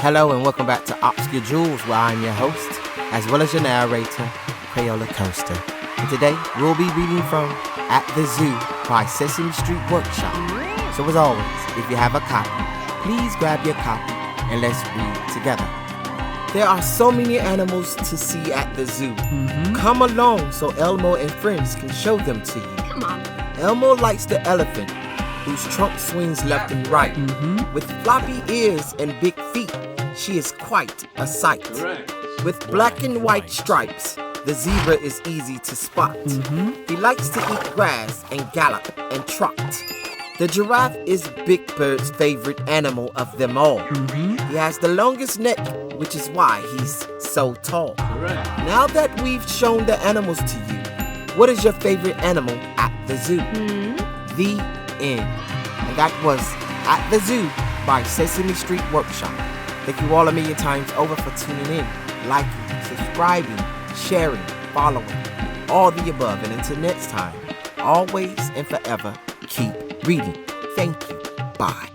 Hello and welcome back to Obscure Jewels, where I'm your host, as well as your narrator, Crayola Coaster. And today, we'll be reading from At the Zoo by Sesame Street Workshop. So as always, if you have a copy, please grab your copy and let's read together. There are so many animals to see at the zoo. Come along so Elmo and friends can show them to you. Come on. Elmo likes the elephant, whose trunk swings left and right. With floppy ears and big feet, she is quite a sight. Correct. With black and white stripes, the zebra is easy to spot. He likes to eat grass and gallop and trot. The giraffe is Big Bird's favorite animal of them all. He has the longest neck, which is why he's so tall. Correct. Now that we've shown the animals to you, what is your favorite animal at the zoo? The end. And that was At the Zoo by Sesame Street Workshop. Thank you all a million times over for tuning in, liking, subscribing, sharing, following, all the above. And until next time, always and forever, keep reading. Thank you. Bye.